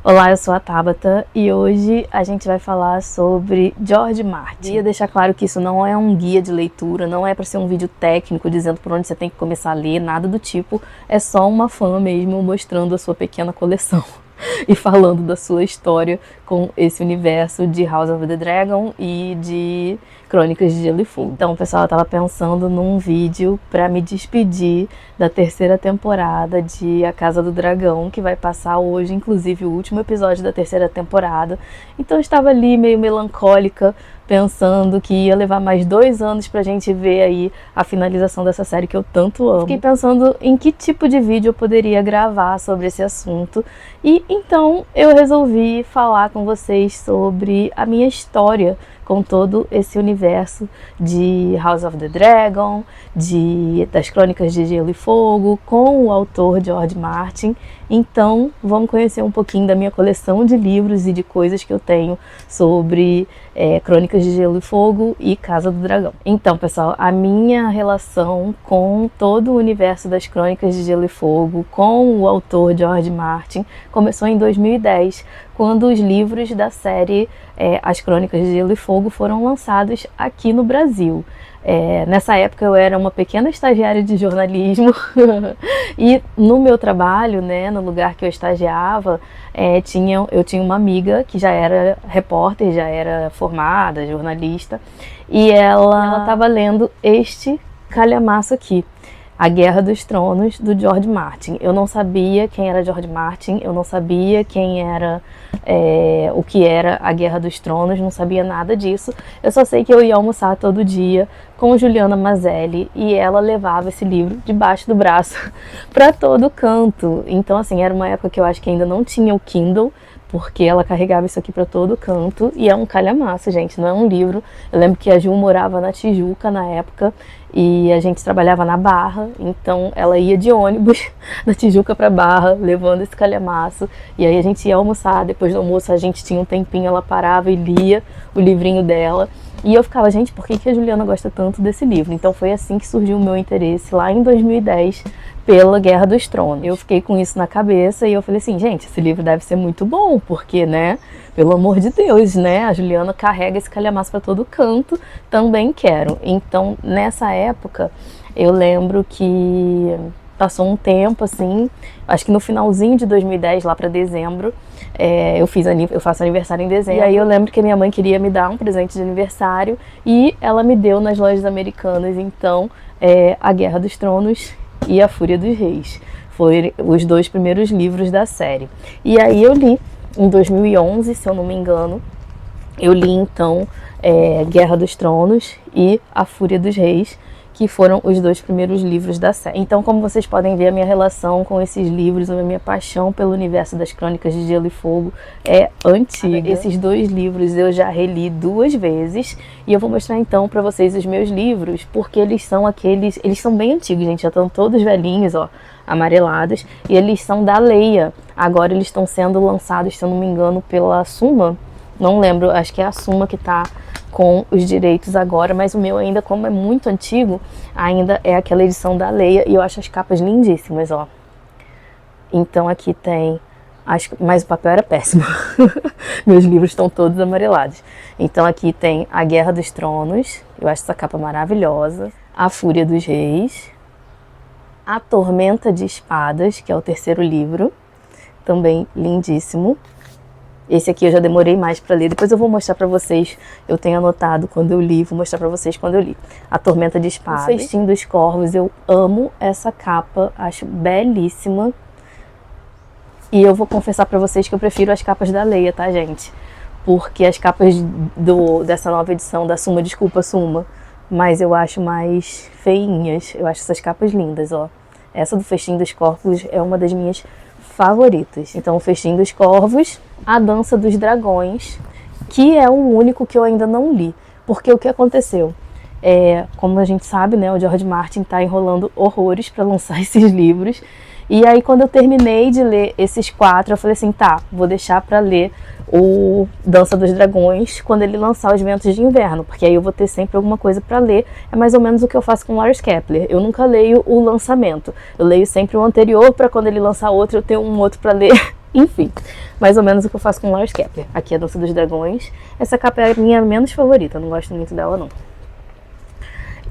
Olá, eu sou a Tabata e hoje a gente vai falar sobre George Martin. Queria deixar claro que isso não é um guia de leitura, não é para ser um vídeo técnico dizendo por onde você tem que começar a ler, nada do tipo. É só uma fã mesmo mostrando a sua pequena coleção e falando da sua história com esse universo de House of the Dragon e de Crônicas de Gelo e Fogo. Então, pessoal, eu tava pensando num vídeo para me despedir da terceira temporada de A Casa do Dragão, que vai passar hoje, inclusive o último episódio da terceira temporada. Então eu estava ali meio melancólica, pensando que ia levar mais 2 anos pra gente ver aí a finalização dessa série que eu tanto amo. Fiquei pensando em que tipo de vídeo eu poderia gravar sobre esse assunto e então eu resolvi falar com vocês sobre a minha história com todo esse universo de House of the Dragon, das Crônicas de Gelo e Fogo, com o autor George Martin. Então, vamos conhecer um pouquinho da minha coleção de livros e de coisas que eu tenho sobre Crônicas de Gelo e Fogo e Casa do Dragão. Então, pessoal, a minha relação com todo o universo das Crônicas de Gelo e Fogo, com o autor George Martin, começou em 2010, quando os livros da série As Crônicas de Gelo e Fogo foram lançados aqui no Brasil. Nessa época eu era uma pequena estagiária de jornalismo e no meu trabalho, né, no lugar que eu estagiava, eu tinha uma amiga que já era repórter, já era formada, jornalista, e ela estava lendo este calhamaço aqui, A Guerra dos Tronos, do George Martin. Eu não sabia quem era George Martin, eu não sabia quem era, o que era A Guerra dos Tronos, não sabia nada disso. Eu só sei que eu ia almoçar todo dia com Juliana Mazelli e ela levava esse livro debaixo do braço para todo canto. Então, assim, era uma época que eu acho que ainda não tinha o Kindle, porque ela carregava isso aqui para todo canto, e é um calhamaço, gente, não é um livro. Eu lembro que a Ju morava na Tijuca na época, e a gente trabalhava na Barra, então ela ia de ônibus da Tijuca para Barra, levando esse calhamaço, e aí a gente ia almoçar, depois do almoço a gente tinha um tempinho, ela parava e lia o livrinho dela, e eu ficava, gente, por que a Juliana gosta tanto desse livro? Então foi assim que surgiu o meu interesse, lá em 2010, pela Guerra dos Tronos. Eu fiquei com isso na cabeça e eu falei assim, gente, esse livro deve ser muito bom, porque, né, pelo amor de Deus, né, a Juliana carrega esse calhamaço para todo canto, também quero. Então, nessa época, eu lembro que passou um tempo, assim, acho que no finalzinho de 2010, lá para dezembro, eu faço aniversário em dezembro, e aí eu lembro que a minha mãe queria me dar um presente de aniversário e ela me deu nas lojas americanas, então, A Guerra dos Tronos e A Fúria dos Reis. Foram os 2 primeiros livros da série. E aí eu li, em 2011, se eu não me engano, eu li então Guerra dos Tronos e A Fúria dos Reis, que foram os 2 primeiros livros da série. Então, como vocês podem ver, a minha relação com esses livros, a minha paixão pelo universo das Crônicas de Gelo e Fogo é antiga. Esses 2 livros eu já reli 2 vezes e eu vou mostrar então para vocês os meus livros, porque eles são bem antigos, gente, já estão todos velhinhos, ó, amarelados, e eles são da Leia. Agora eles estão sendo lançados, se eu não me engano, pela Suma, não lembro, acho que é a Suma que tá com os direitos agora, mas o meu ainda, como é muito antigo, ainda é aquela edição da Leia, e eu acho as capas lindíssimas, ó. Então aqui tem, mas o papel era péssimo, meus livros estão todos amarelados. Então aqui tem A Guerra dos Tronos, eu acho essa capa maravilhosa, A Fúria dos Reis, A Tormenta de Espadas, que é o 3º livro, também lindíssimo. Esse aqui eu já demorei mais para ler, depois eu vou mostrar para vocês, eu tenho anotado quando eu li, vou mostrar para vocês quando eu li. A Tormenta de Espadas, O Festim dos Corvos, eu amo essa capa, acho belíssima. E eu vou confessar para vocês que eu prefiro as capas da Leia, tá, gente? Porque as capas dessa nova edição da Suma, desculpa Suma, mas eu acho mais feinhas, eu acho essas capas lindas, ó. Essa do Festim dos Corvos é uma das minhas favoritas. Então, O Festim dos Corvos, A Dança dos Dragões, que é o único que eu ainda não li. Porque o que aconteceu? Como a gente sabe, né, o George Martin está enrolando horrores para lançar esses livros. E aí, quando eu terminei de ler esses 4, eu falei assim, tá, vou deixar para ler o Dança dos Dragões quando ele lançar Os Ventos de Inverno, porque aí eu vou ter sempre alguma coisa para ler. É mais ou menos o que eu faço com Lars Kepler. Eu nunca leio o lançamento, eu leio sempre o anterior para quando ele lançar outro eu ter um outro para ler Enfim, mais ou menos o que eu faço com Lars Kepler. Aqui é a Dança dos Dragões. Essa capa é a minha menos favorita, eu não gosto muito dela não.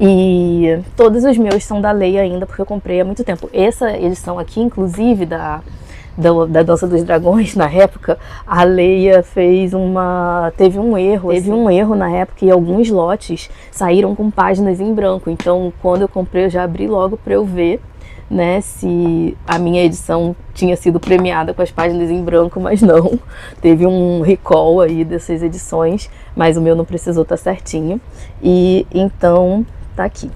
E todos os meus são da Leia ainda, porque eu comprei há muito tempo. Essa edição aqui, inclusive, da Dança dos Dragões, na época, a Leia teve um erro na época, e alguns lotes saíram com páginas em branco. Então, quando eu comprei, eu já abri logo para eu ver, né, se a minha edição tinha sido premiada com as páginas em branco, mas não. Teve um recall aí dessas edições, mas o meu não precisou estar certinho. E então tá aqui.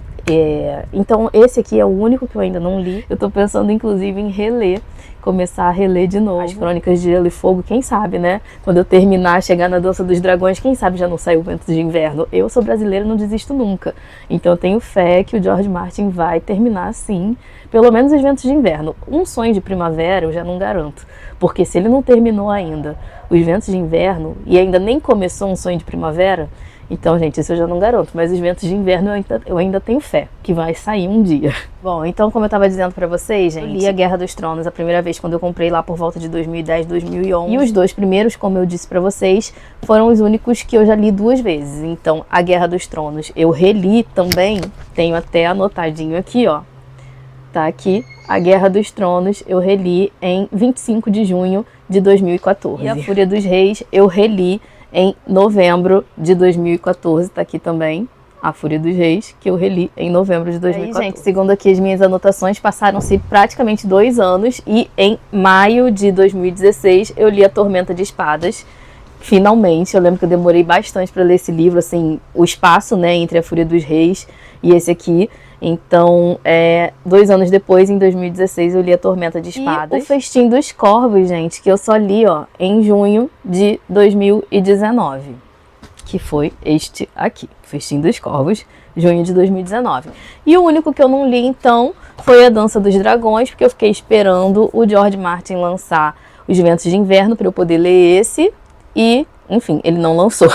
Então esse aqui é o único que eu ainda não li. Eu tô pensando inclusive em começar a reler de novo as Crônicas de Gelo e Fogo, quem sabe, né? Quando eu terminar, chegar na Dança dos Dragões, quem sabe já não saiu Ventos de Inverno. Eu sou brasileira, não desisto nunca. Então eu tenho fé que o George Martin vai terminar assim, pelo menos os Ventos de Inverno. Um Sonho de Primavera eu já não garanto, porque se ele não terminou ainda os Ventos de Inverno e ainda nem começou Um Sonho de Primavera, então, gente, isso eu já não garanto, mas os Ventos de Inverno eu ainda tenho fé que vai sair um dia. Bom, então, como eu tava dizendo pra vocês, gente, eu li A Guerra dos Tronos a primeira vez quando eu comprei lá por volta de 2010, 2011. E os dois primeiros, como eu disse pra vocês, foram os únicos que eu já li 2 vezes. Então, A Guerra dos Tronos eu reli também, tenho até anotadinho aqui, ó. Tá aqui. A Guerra dos Tronos eu reli em 25 de junho de 2014. E A Fúria dos Reis eu reli em novembro de 2014, tá aqui também, A Fúria dos Reis, que eu reli em novembro de 2014. Aí, gente, segundo aqui as minhas anotações, passaram-se praticamente 2 anos e em maio de 2016 eu li A Tormenta de Espadas, finalmente. Eu lembro que eu demorei bastante para ler esse livro, assim, o espaço, né, entre A Fúria dos Reis e esse aqui. Então, 2 anos depois, em 2016, eu li A Tormenta de Espadas. E O Festim dos Corvos, gente, que eu só li, ó, em junho de 2019. Que foi este aqui, O Festim dos Corvos, junho de 2019. E o único que eu não li, então, foi A Dança dos Dragões, porque eu fiquei esperando o George Martin lançar Os Ventos de Inverno para eu poder ler esse. E, enfim, ele não lançou.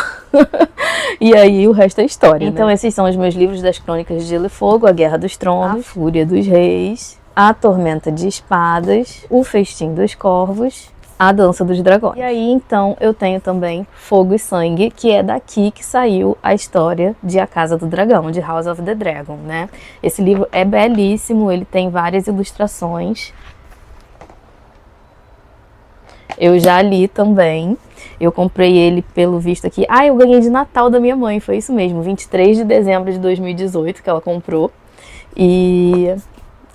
E aí o resto é história, então, né? Esses são os meus livros das Crônicas de Gelo e Fogo: A Guerra dos Tronos, A Fúria dos Reis, A Tormenta de Espadas, O Festim dos Corvos, A Dança dos Dragões. E aí, então, eu tenho também Fogo e Sangue, que é daqui que saiu a história de A Casa do Dragão, de House of the Dragon, né? Esse livro é belíssimo, ele tem várias ilustrações. Eu já li também. Eu comprei ele pelo visto aqui. Ah, eu ganhei de Natal da minha mãe, foi isso mesmo. 23 de dezembro de 2018 que ela comprou. E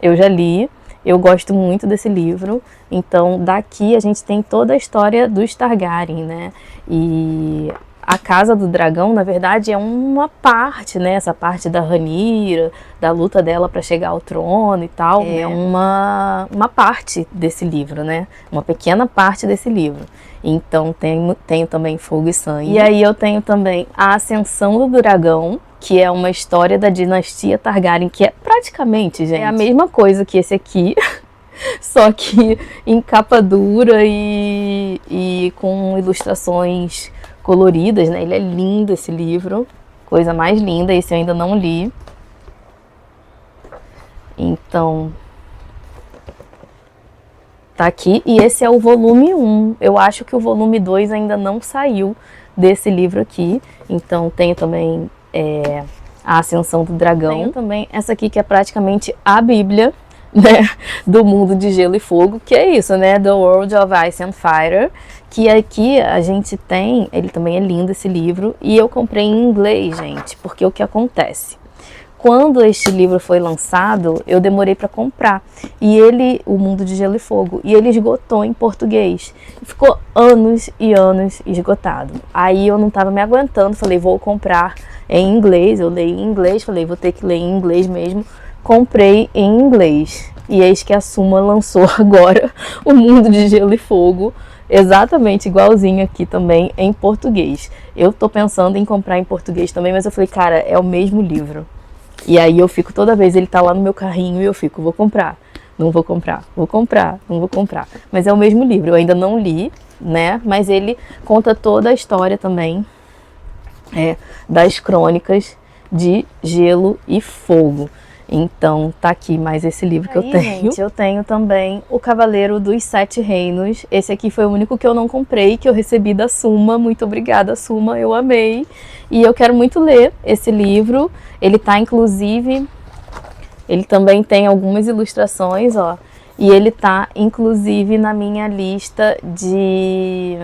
eu já li. Eu gosto muito desse livro. Então, daqui a gente tem toda a história dos Targaryen, né? E A Casa do Dragão, na verdade, é uma parte, né? Essa parte da Rhaenyra, da luta dela para chegar ao trono e tal. É uma parte desse livro, né? Uma pequena parte desse livro. Então, tenho também Fogo e Sangue. E aí eu tenho também A Ascensão do Dragão, que é uma história da dinastia Targaryen, que é praticamente, gente, é a mesma coisa que esse aqui, só que em capa dura e com ilustrações coloridas, né? Ele é lindo, esse livro, coisa mais linda. Esse eu ainda não li. Então, tá aqui. E esse é o volume 1. Eu acho que o volume 2 ainda não saiu desse livro aqui. Então, tenho também A Ascensão do Dragão. Tenho também essa aqui, que é praticamente a Bíblia, né, do mundo de Gelo e Fogo, que é isso, né? The World of Ice and Fire. Que aqui a gente tem, ele também é lindo esse livro, e eu comprei em inglês, gente, porque o que acontece? Quando este livro foi lançado, eu demorei para comprar, e O Mundo de Gelo e Fogo, e ele esgotou em português, ficou anos e anos esgotado. Aí eu não estava me aguentando, falei, vou comprar em inglês. Eu leio em inglês, falei, vou ter que ler em inglês mesmo. Comprei em inglês, e eis que a Suma lançou agora O Mundo de Gelo e Fogo, exatamente igualzinho aqui também em português. Eu tô pensando em comprar em português também, mas eu falei, cara, é o mesmo livro. E aí eu fico, toda vez ele tá lá no meu carrinho e eu fico, vou comprar, não vou comprar, vou comprar, não vou comprar. Mas é o mesmo livro, eu ainda não li, né? Mas ele conta toda a história também das Crônicas de Gelo e Fogo. Então tá aqui mais esse livro que eu tenho. Gente, eu tenho também O Cavaleiro dos Sete Reinos. Esse aqui foi o único que eu não comprei, que eu recebi da Suma. Muito obrigada, Suma, eu amei. E eu quero muito ler esse livro. Ele tá inclusive... Ele também tem algumas ilustrações, ó. E ele tá inclusive na minha lista de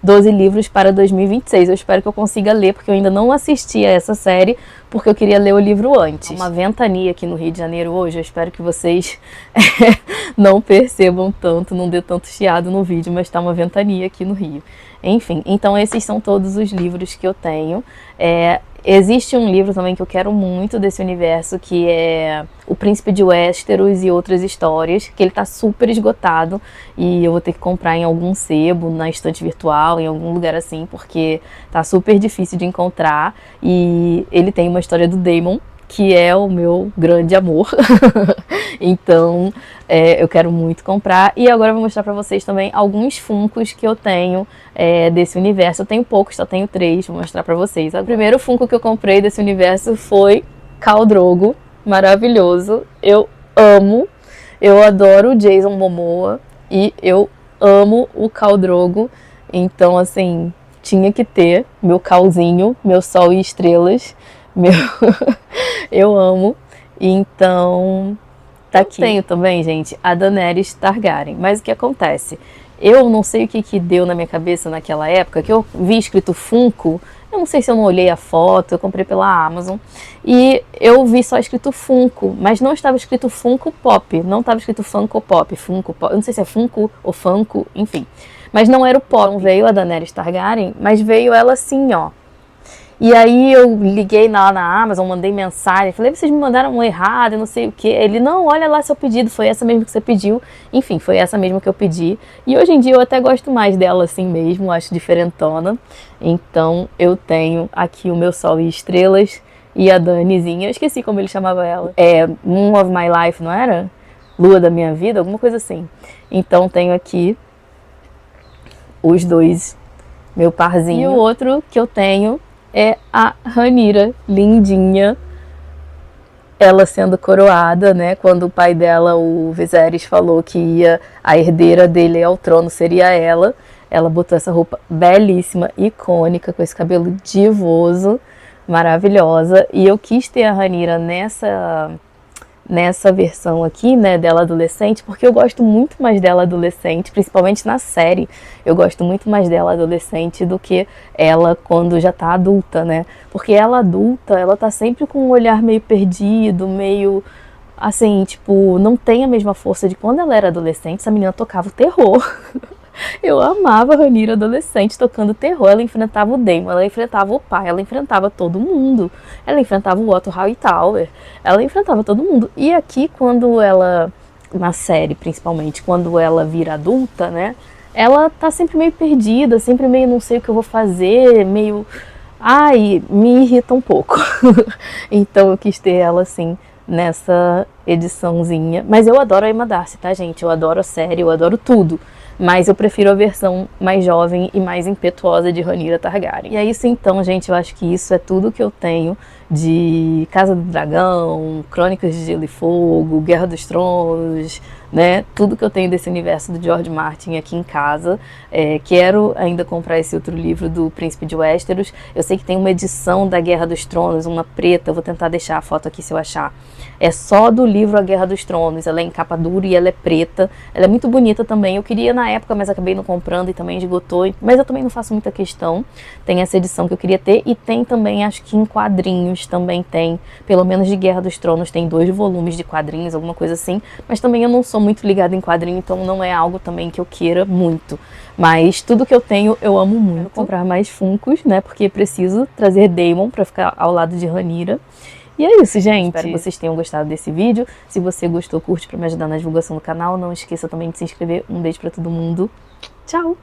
12 livros para 2026. Eu espero que eu consiga ler, porque eu ainda não assisti a essa série, porque eu queria ler o livro antes. Uma ventania aqui no Rio de Janeiro hoje, eu espero que vocês não percebam tanto, não dê tanto chiado no vídeo, mas tá uma ventania aqui no Rio. Enfim, então esses são todos os livros que eu tenho. Existe um livro também que eu quero muito desse universo, que é O Príncipe de Westeros e Outras Histórias, que ele tá super esgotado e eu vou ter que comprar em algum sebo, na estante virtual, em algum lugar assim, porque tá super difícil de encontrar. E ele tem uma história do Daemon, que é o meu grande amor. Então, eu quero muito comprar. E agora eu vou mostrar pra vocês também alguns Funkos que eu tenho desse universo. Eu tenho poucos, só tenho 3, vou mostrar pra vocês. O primeiro Funko que eu comprei desse universo foi Khal Drogo, maravilhoso. Eu amo, eu adoro o Jason Momoa e eu amo o Khal Drogo. Então, assim, tinha que ter meu Khalzinho, meu Sol e Estrelas, meu... Eu amo. Então, tá aqui. Eu tenho também, gente, a Daenerys Targaryen. Mas o que acontece? Eu não sei o que deu na minha cabeça naquela época, que eu vi escrito Funko. Eu não sei se eu não olhei a foto, eu comprei pela Amazon. E eu vi só escrito Funko, mas não estava escrito Funko Pop. Não estava escrito Funko Pop, Funko Pop. Eu não sei se é Funko ou Funko, enfim. Mas não era o Pop. Não veio a Daenerys Targaryen, mas veio ela assim, ó. E aí eu liguei lá na Amazon, mandei mensagem, falei, vocês me mandaram um errado, eu não sei o que. Ele, não, olha lá seu pedido, foi essa mesmo que você pediu. Enfim, foi essa mesmo que eu pedi. E hoje em dia eu até gosto mais dela assim mesmo, acho diferentona. Então eu tenho aqui o meu Sol e Estrelas e a Danizinha, eu esqueci como ele chamava ela. Moon of My Life, não era? Lua da Minha Vida, alguma coisa assim. Então tenho aqui os dois, meu parzinho. E o outro que eu tenho é a Rhaenyra, lindinha, ela sendo coroada, né, quando o pai dela, o Viserys, falou que a herdeira dele ao trono seria ela botou essa roupa belíssima, icônica, com esse cabelo divoso, maravilhosa, e eu quis ter a Rhaenyra nessa versão aqui, né, dela adolescente, porque eu gosto muito mais dela adolescente, principalmente na série, eu gosto muito mais dela adolescente do que ela quando já tá adulta, né, porque ela adulta, ela tá sempre com um olhar meio perdido, meio, assim, tipo, não tem a mesma força de quando ela era adolescente. Essa menina tocava o terror. Eu amava a Rhaenyra adolescente tocando terror. Ela enfrentava o Daemon, ela enfrentava o pai, ela enfrentava todo mundo. Ela enfrentava o Otto Hightower, ela enfrentava todo mundo. E aqui, quando ela, na série principalmente, quando ela vira adulta, né, ela tá sempre meio perdida, sempre meio não sei o que eu vou fazer, meio... Ai, me irrita um pouco. Então eu quis ter ela assim, nessa ediçãozinha. Mas eu adoro a Emma Darcy, tá, gente? Eu adoro a série, eu adoro tudo. Mas eu prefiro a versão mais jovem e mais impetuosa de Rhaenyra Targaryen. E é isso então, gente. Eu acho que isso é tudo que eu tenho de Casa do Dragão, Crônicas de Gelo e Fogo, Guerra dos Tronos, né? Tudo que eu tenho desse universo do George Martin aqui em casa. Quero ainda comprar esse outro livro do Príncipe de Westeros. Eu sei que tem uma edição da Guerra dos Tronos, uma preta. Eu vou tentar deixar a foto aqui se eu achar. É só do livro A Guerra dos Tronos. Ela é em capa dura e ela é preta. Ela é muito bonita também. Eu queria na época, mas acabei não comprando e também esgotou. Mas eu também não faço muita questão. Tem essa edição que eu queria ter. E tem também, acho que em quadrinhos também tem. Pelo menos de Guerra dos Tronos tem 2 volumes de quadrinhos, alguma coisa assim. Mas também eu não sou muito ligada em quadrinho, então não é algo também que eu queira muito. Mas tudo que eu tenho, eu amo muito. Vou comprar mais Funkos, né? Porque preciso trazer Daemon pra ficar ao lado de Rhaenyra. E é isso, gente. Espero que vocês tenham gostado desse vídeo. Se você gostou, curte pra me ajudar na divulgação do canal. Não esqueça também de se inscrever. Um beijo pra todo mundo. Tchau!